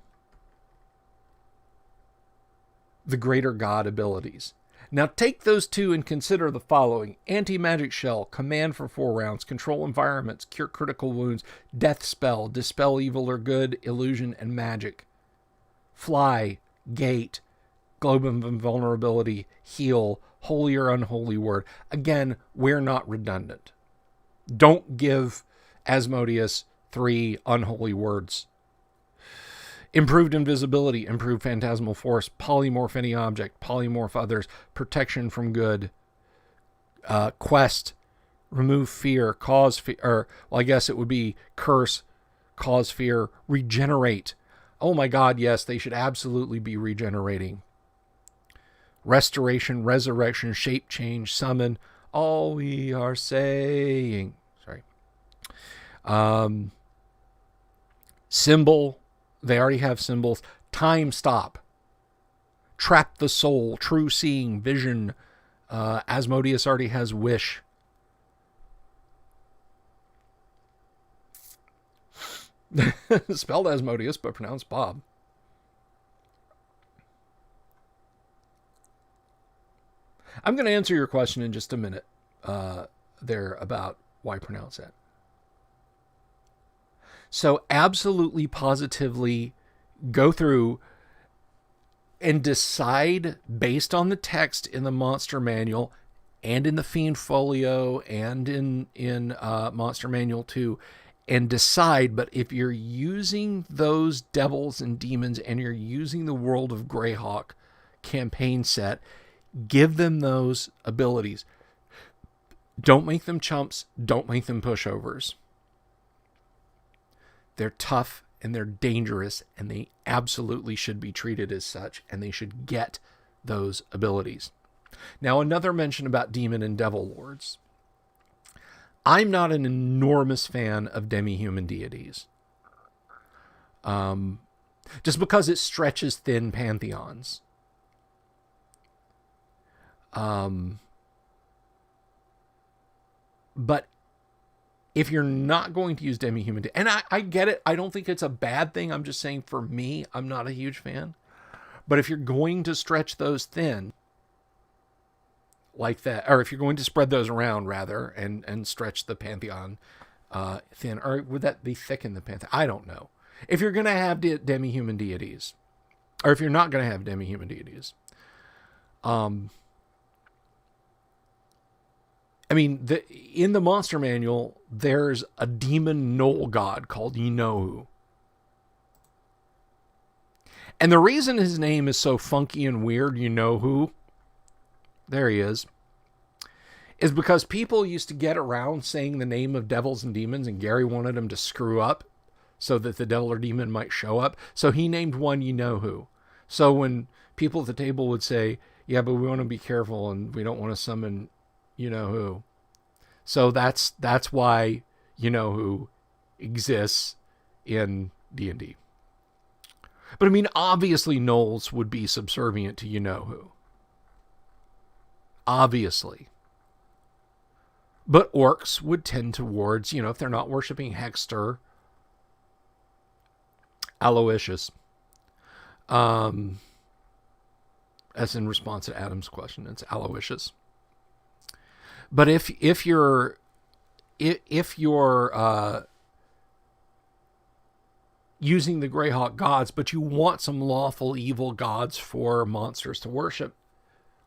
the greater god abilities. Now take those two and consider the following: anti-magic shell, command for 4 rounds, control environments, cure critical wounds, death spell, dispel evil or good, illusion, and magic. Fly, gate, globe of invulnerability, heal, holy or unholy word. Again, we're not redundant. Don't give Asmodeus 3 unholy words. Improved invisibility, improved phantasmal force, polymorph any object, polymorph others, protection from good, quest, remove fear, cause fear, or, well, I guess it would be curse, cause fear, regenerate. Oh my God, yes, they should absolutely be regenerating. Restoration, resurrection, shape change, summon, all we are saying. Sorry. Symbol, they already have symbols. Time stop. Trap the soul. True seeing. Vision. Asmodeus already has wish. Spelled Asmodeus, but pronounced Bob. I'm going to answer your question in just a minute there about why pronounce that. So absolutely, positively go through and decide based on the text in the monster manual and in the Fiend Folio and in Monster Manual 2, and decide. But if you're using those devils and demons and you're using the World of Greyhawk campaign set, give them those abilities. Don't make them chumps. Don't make them pushovers. They're tough and they're dangerous, and they absolutely should be treated as such, and they should get those abilities. Now, another mention about demon and devil lords. I'm not an enormous fan of demi-human deities. Just because it stretches thin pantheons. But if you're not going to use demi-human, and I get it, I don't think it's a bad thing. I'm just saying, for me, I'm not a huge fan. But if you're going to stretch those thin like that, or if you're going to spread those around rather, and stretch the pantheon thin, or would that be thicken the pantheon? I don't know. If you're going to have demi-human deities, or if you're not going to have demi-human deities, I mean, in the monster manual, there's a demon knoll god called Yinohu. And the reason his name is so funky and weird, Yinohu, there he is because people used to get around saying the name of devils and demons, and Gary wanted him to screw up so that the devil or demon might show up. So he named one Yinohu. So when people at the table would say, yeah, but we want to be careful and we don't want to summon you-know-who. So that's why you-know-who exists in D&D. But I mean, obviously gnolls would be subservient to you-know-who. Obviously. But orcs would tend towards, if they're not worshiping Hexter, Aloysius. As in response to Adam's question, it's Aloysius. But if you're using the Greyhawk gods, but you want some lawful evil gods for monsters to worship,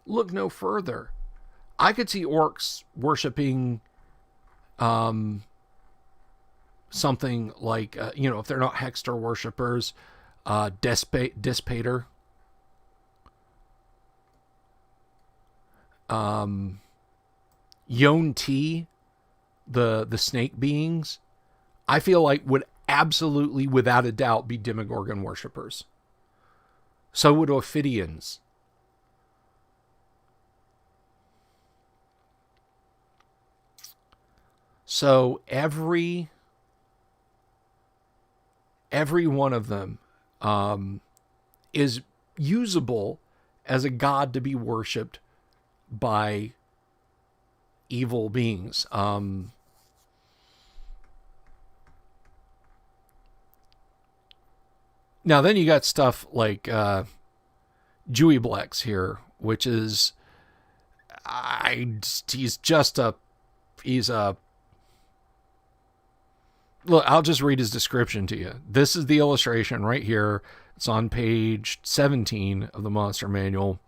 look no further. I could see orcs worshiping something like, if they're not Hexter worshippers, Dispater. Yonti, the snake beings, I feel like would absolutely, without a doubt, be Demogorgon worshippers. So would Ophidians. So every one of them is usable as a god to be worshipped by evil beings. Now then you got stuff like Jeweyblex here, which is he's a look, I'll just read his description to you. This is the illustration right here. It's on page 17 of the Monster Manual.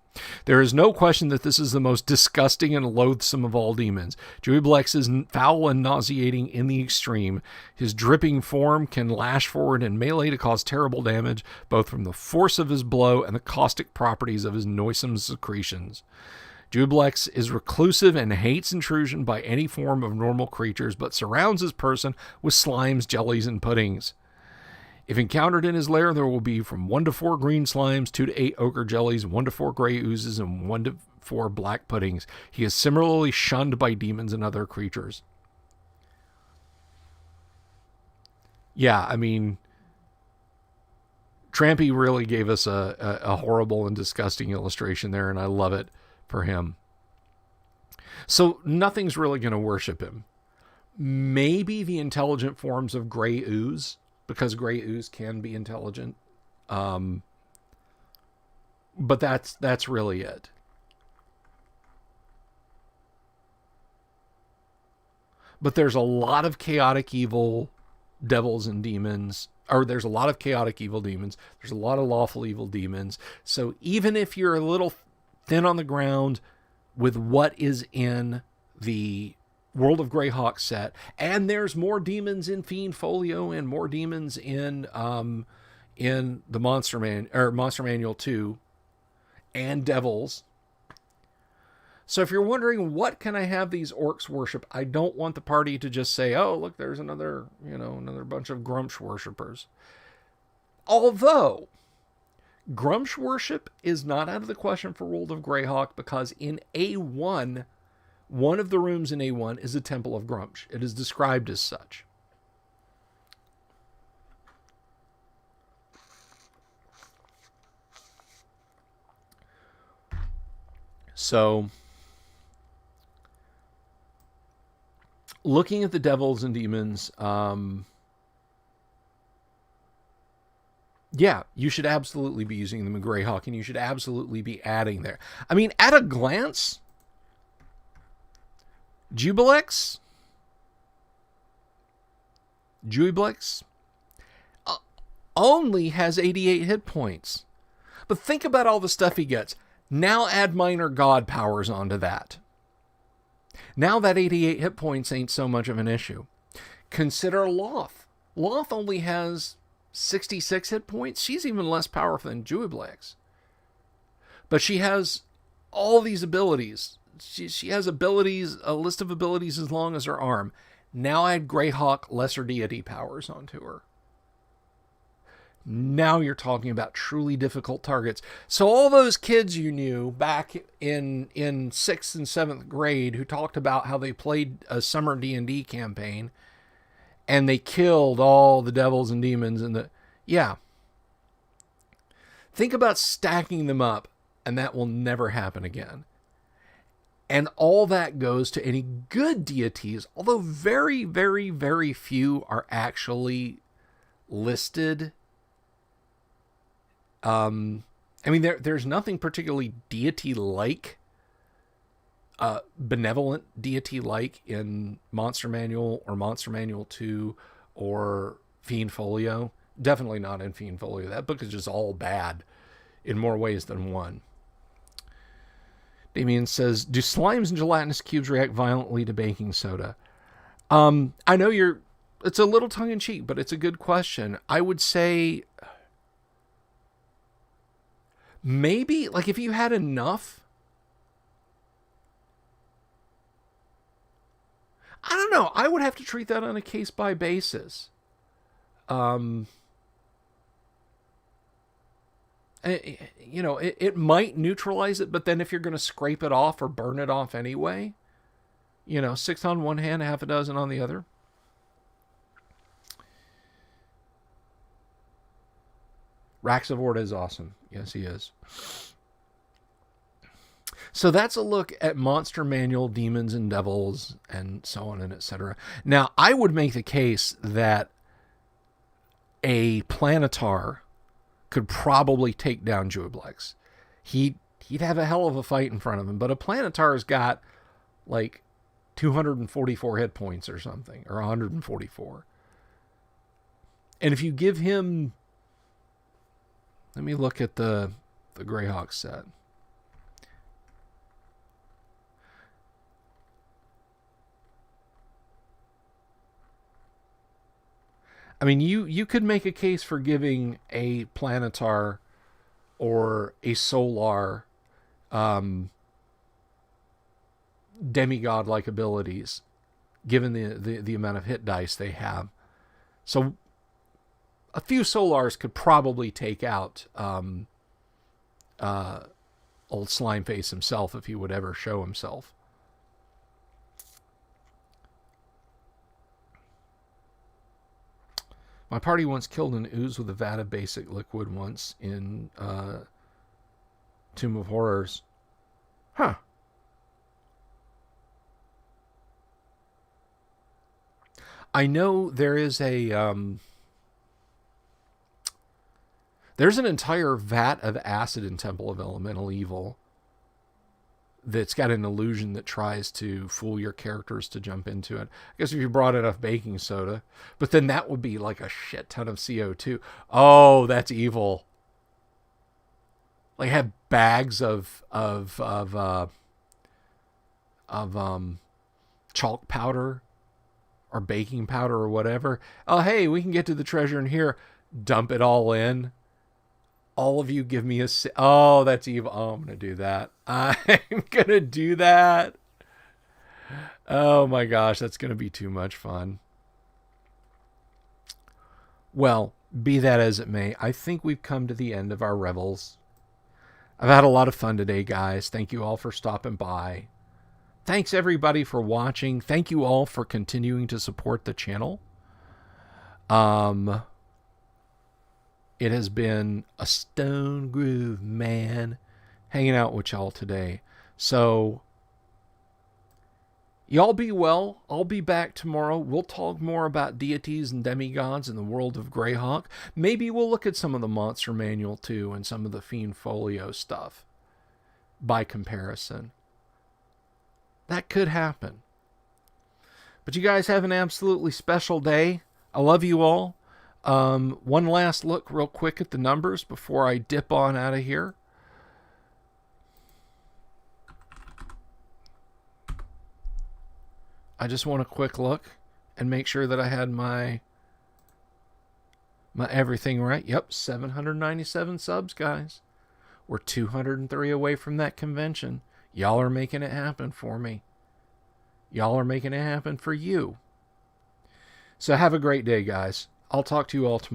There is no question that this is the most disgusting and loathsome of all demons. Jeweyblex is foul and nauseating in the extreme. His dripping form can lash forward in melee to cause terrible damage, both from the force of his blow and the caustic properties of his noisome secretions. Jeweyblex is reclusive and hates intrusion by any form of normal creatures, but surrounds his person with slimes, jellies, and puddings. If encountered in his lair, there will be from 1 to 4 green slimes, 2 to 8 ochre jellies, 1 to 4 gray oozes, and 1 to 4 black puddings. He is similarly shunned by demons and other creatures. Yeah, I mean, Trampy really gave us a horrible and disgusting illustration there, and I love it for him. So nothing's really going to worship him. Maybe the intelligent forms of gray ooze, because gray ooze can be intelligent. But that's really it. But there's a lot of chaotic evil devils and demons or there's a lot of chaotic evil demons. There's a lot of lawful evil demons. So even if you're a little thin on the ground with what is in the World of Greyhawk set, and there's more demons in Fiend Folio and more demons in the Monster Manual 2 and Devils. So if you're wondering, what can I have these orcs worship? I don't want the party to just say, oh, look, there's another bunch of Grumsh worshippers. Although, Grumsh worship is not out of the question for World of Greyhawk, because in A1, one of the rooms in A1 is a Temple of Grumsh. It is described as such. So, looking at the devils and demons, yeah, you should absolutely be using them in Greyhawk, and you should absolutely be adding there. I mean, at a glance, Jubilex only has 88 hit points. But think about all the stuff he gets. Now add minor god powers onto that. Now that 88 hit points ain't so much of an issue. Consider Loth. Loth only has 66 hit points. She's even less powerful than Jubilex. But she has all these abilities. She has abilities, a list of abilities as long as her arm. Now add Greyhawk lesser deity powers onto her. Now you're talking about truly difficult targets. So all those kids you knew back in 6th and 7th grade who talked about how they played a summer D&D campaign and they killed all the devils and demons yeah. Think about stacking them up, and that will never happen again. And all that goes to any good deities, although very, very, very few are actually listed. I mean, there's nothing particularly deity-like, benevolent deity-like in Monster Manual or Monster Manual 2 or Fiend Folio. Definitely not in Fiend Folio. That book is just all bad in more ways than one. Damien says, do slimes and gelatinous cubes react violently to baking soda? I know it's a little tongue-in-cheek, but it's a good question. I would say maybe, like, if you had enough, I don't know. I would have to treat that on a case-by basis. It might neutralize it, but then if you're going to scrape it off or burn it off anyway, 6 on one hand, half a dozen on the other. Raxavord is awesome. Yes, he is. So that's a look at Monster Manual, Demons and Devils, and so on and etc. Now, I would make the case that a Planetar could probably take down Jubilex. He'd have a hell of a fight in front of him, but a Planetar's got like 244 hit points or something, or 144. And if you give him, let me look at the Greyhawk set. I mean, you could make a case for giving a Planetar or a Solar demigod-like abilities, given the amount of hit dice they have. So a few Solars could probably take out old Slimeface himself if he would ever show himself. My party once killed an ooze with a vat of basic liquid once in Tomb of Horrors. Huh. I know there is there's an entire vat of acid in Temple of Elemental Evil that's got an illusion that tries to fool your characters to jump into it. I guess if you brought enough baking soda, but then that would be like a shit ton of CO2. Oh, that's evil. Like have bags of chalk powder or baking powder or whatever. Oh, hey, we can get to the treasure in here. Dump it all in. All of you give me a... Oh, that's evil. Oh, I'm going to do that. I'm going to do that. Oh my gosh, that's going to be too much fun. Well, be that as it may, I think we've come to the end of our revels. I've had a lot of fun today, guys. Thank you all for stopping by. Thanks, everybody, for watching. Thank you all for continuing to support the channel. It has been a stone groove, man, hanging out with y'all today. So, y'all be well. I'll be back tomorrow. We'll talk more about deities and demigods in the world of Greyhawk. Maybe we'll look at some of the monster manual, too, and some of the Fiend Folio stuff by comparison. That could happen. But you guys have an absolutely special day. I love you all. One last look real quick at the numbers before I dip on out of here. I just want a quick look and make sure that I had my everything right. Yep, 797 subs, guys. We're 203 away from that convention. Y'all are making it happen for me. Y'all are making it happen for you. So have a great day, guys. I'll talk to you all tomorrow.